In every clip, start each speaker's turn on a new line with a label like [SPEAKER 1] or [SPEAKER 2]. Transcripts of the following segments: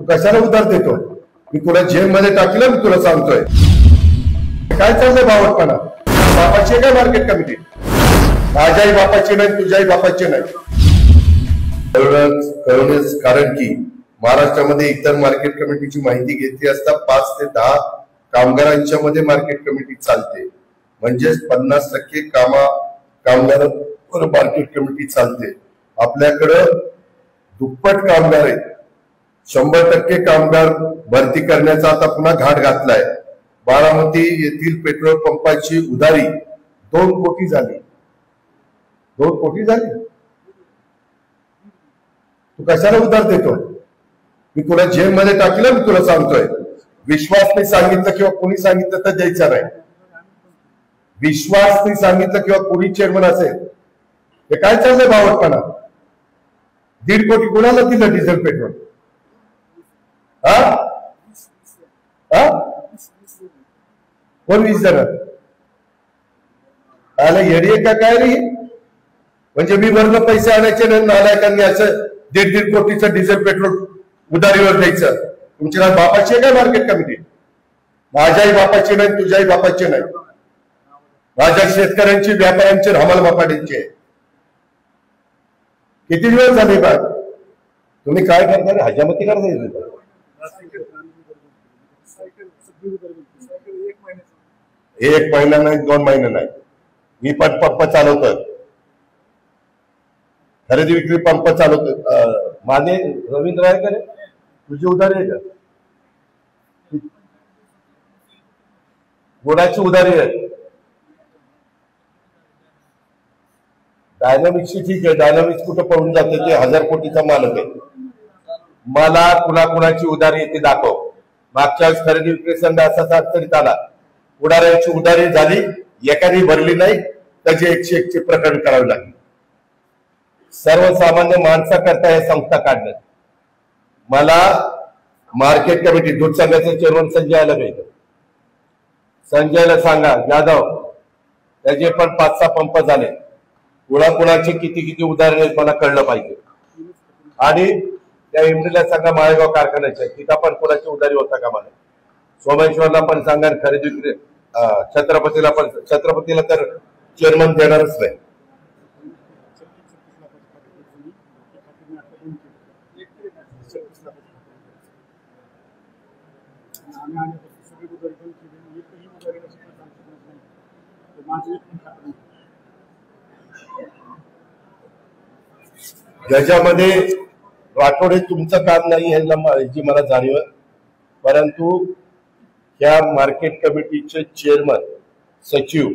[SPEAKER 1] तू कशाला उधार देतो? मी तुला जेलमध्ये टाकलं, मी तुला सांगतोय. काय चाललंय बावटपणा? बापाची काय मार्केट कमिटी? माझ्याही बापाची नाही, तुझ्याही बापाची नाही. कळवणेच, कारण की महाराष्ट्रामध्ये इतर मार्केट कमिटीची माहिती घेतली असता 5 ते 10 कामगारांच्या मध्ये मार्केट कमिटी चालते. म्हणजेच 50% कामगारांवर मार्केट कमिटी चालते. आपल्याकडं दुप्पट कामगार आहेत. 100% कामगार भरती करण्याचा आता पुन्हा घाट घातलाय. बारामती येथील पेट्रोल पंपाची उधारी 2 कोटी झाली. 2 कोटी झाली. तू कशाला उधार देतो? मी तुला जेलमध्ये टाकलं, मी तुला सांगतोय. विश्वासने सांगितलं किंवा कोणी सांगितलं तर द्यायचं नाही. विश्वासने सांगितलं किंवा कोणी चेअरमन असेल, हे काय चाललंय बावटपणा? 1.5 कोटी कोणाला दिलं डिझेल पेट्रोल? कोण 20 जण आला येडे का काय रे? म्हणजे मी वरनं पैसे आणायचे नाही, नालायकांनी असं 1.5 कोटीचं डिझेल पेट्रोल उधारीवर द्यायचं. तुमची काय बापाची आहे काय मार्केट कमिटी? माझ्याही बापाची नाही, तुझ्याही बापाची नाही. माझ्या शेतकऱ्यांची, व्यापाऱ्यांची, हमाल मापाड्यांची आहे. किती दिवस झाले बा? तुम्ही काय करणार? हजामती करता? एक महिना नाही, 2 महिने नाही. मी पण पंप चालवतोय, खरेदी विक्री पंप चालवतोय. माने रवींद्र आहे का रे? तुझी उधारी आहे का? कोणाची उधारी आहे? डायनामिक्सची ठीक आहे. डायनामिक्स कुठं पळून जाते? ते 1000 कोटीचा मालक आहे. मला कुणाची उधारी येते दाखव. मागच्या वेळेस खरेदी विक्री संघ असाच अडचणीत आला. पुढाऱ्यांची उधारी झाली, एकाने भरली नाही, त्याचे 101 प्रकरण करावे लागले. सर्वसामान्य माणसाकरता हे संस्था काढण्यात. मला मार्केट कमिटी दूध संघाचे चेअरमन संजयला भेट. संजयला सांगा, जाधव त्याचे पण 5-6 पंप झाले. कुणाची किती उदाहरण मला कळलं पाहिजे. आणि त्या एमडीला सांगा माळेगाव कारखान्याच्या तिथं पण कोणाची उधारी होता का मला. सोमेश्वरला पण सांगा, खरेदी विक्री छत्रपतीला तर चेअरमन देणारच नाही. ज्याच्यामध्ये राठोडे तुमचं काम नाही ह्याची मला जाणीव आहे. परंतु या मार्केट कमिटीचे चेअरमन, सचिव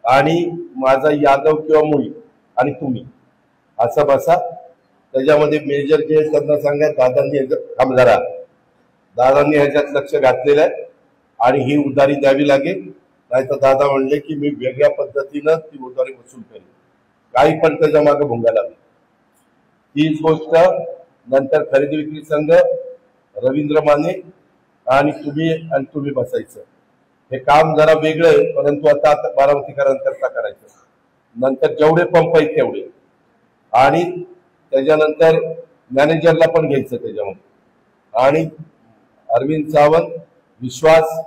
[SPEAKER 1] आणि माझा यादव किंवा मुळी आणि तुम्ही असं बसा. त्याच्यामध्ये मेजर जे त्यांना सांगा, दादांनी ह्याच्यात लक्ष घातलेलं आहे आणि ही उधारी द्यावी लागेल. नाही तर दादा म्हणले की मी वेगळ्या पद्धतीनं ती उधारी वसूल करेन. काही पण त्याच्या मागे भुंगा लागली. तीच गोष्ट नंतर खरेदी विक्री संघ, रवींद्र माने आणि तुम्ही बसायचं. हे काम जरा वेगळं आहे, परंतु आता बारामतीकरांकरता करायचं. नंतर जेवढे पंप आहेत तेवढे, आणि त्याच्यानंतर मॅनेजरला पण घ्यायचं त्याच्यामध्ये. आणि अरविंद सावंत, विश्वास,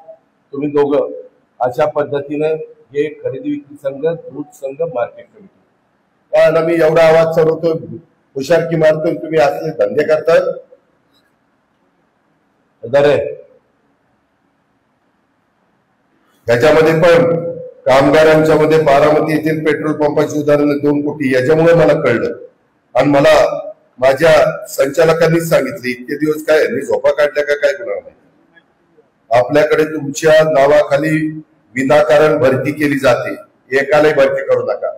[SPEAKER 1] तुम्ही दोघं अशा पद्धतीनं हे खरेदी विक्री संघ, दूध संघ, मार्केट कमिटी. कारण मी एवढा आवाज चढवतो, हुशारकी मारतो, तुम्ही असले धंदे करतात. ह्याच्यामध्ये पण कामगारांच्या मध्ये बारामती येथील पेट्रोल पंपाची उदाहरण 2 कोटी, याच्यामुळे मला कळलं. आणि मला माझ्या संचालकांनीच सांगितले, इतके दिवस काय मी झोपा काढल्या का काय करणार नाही. आपल्याकडे तुमच्या नावाखाली विनाकारण भरती केली जाते. एकालाही भरती करू नका.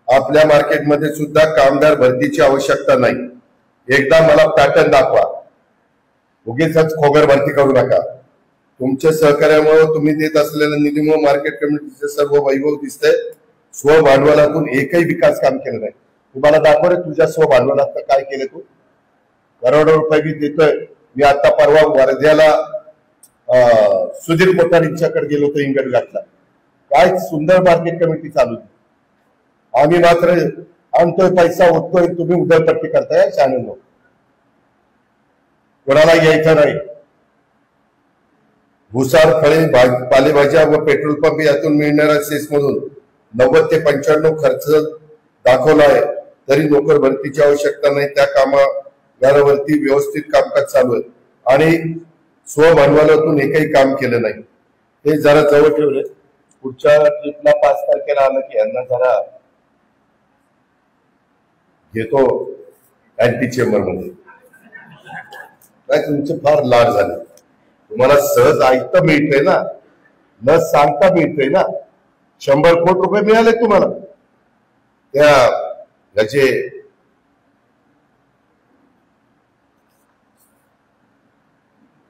[SPEAKER 1] आपल्या मार्केटमध्ये सुद्धा कामगार भरतीची आवश्यकता नाही. एकदा मला पॅटर्न दाखवा. उगीच खोगर भरती करू नका. तुमच्या सहकार्यामुळे, तुम्ही देत असलेल्या निधीमुळे मार्केट कमिटीचे सर्व वैभव दिसतंय. स्वभांडवलातून एकही विकास काम केलं नाही. तुम्हाला दाखव तुझ्या स्वभांडवलात काय केलं तू. करोडो रुपये मी देतोय. मी आता परवा वर्ध्याला सुधीर कोठारींच्याकडे गेलो होतो, इंगड घातला. काय सुंदर मार्केट कमिटी चालू. आम्ही मात्र आणतोय पैसा, होतोय, तुम्ही उधळपट्टी करताय. शहाणे लोक. कोणाला यायचं नाही. भुसार, फळे, पालेभाज्या व पेट्रोल पंप यातून मिळणाऱ्या सेसमधून 90 ते 95 खर्च दाखवलाय, तरी नोकर भरतीची आवश्यकता नाही. त्या कामागारावरती व्यवस्थित कामकाज चालू आहे आणि स्वभांडवलातून एकही काम केलं नाही. ते जरा जवळ ठेवले. पुढच्या ट्रिपला 5 तारखेला आलं की यांना जरा घेतो अँटी चेंबर मध्ये. काय तुमचे फार लाड झाले. तुम्हाला सहज ऐकता मिळतंय ना, न सांगता मिळतंय ना. 100 कोटी रुपये मिळाले तुम्हाला त्या याचे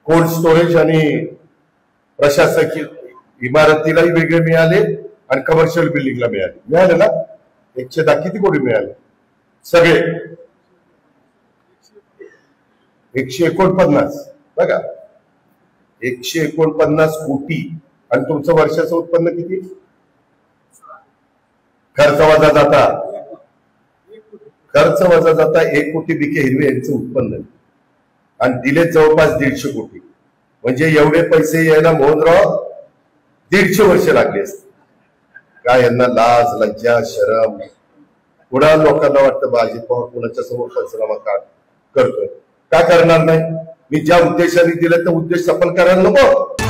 [SPEAKER 1] कोल्ड स्टोरेज आणि प्रशासकीय इमारतीलाही वेगळे मिळाले आणि कमर्शियल बिल्डिंगला मिळाले ना. 110 किती कोटी मिळाले सगळे? 149. बघा, 149 कोटी. आणि तुमचं वर्षाचं उत्पन्न किती? खर्च वजा जाता 1 कोटी बीके हिरवे यांचं उत्पन्न आणि दिले जवळपास 150 कोटी. म्हणजे एवढे पैसे यायला मोहनराव 150 वर्ष लागली असते. काय यांना लाज लज्जा शरम? पुन्हा लोकांना वाटतं बाजी पवार कुणाच्या समोर पंचनामा करतोय. का करणार नाही? मी ज्या उद्देशाने दिलं तर उद्देश सफल करायला नको.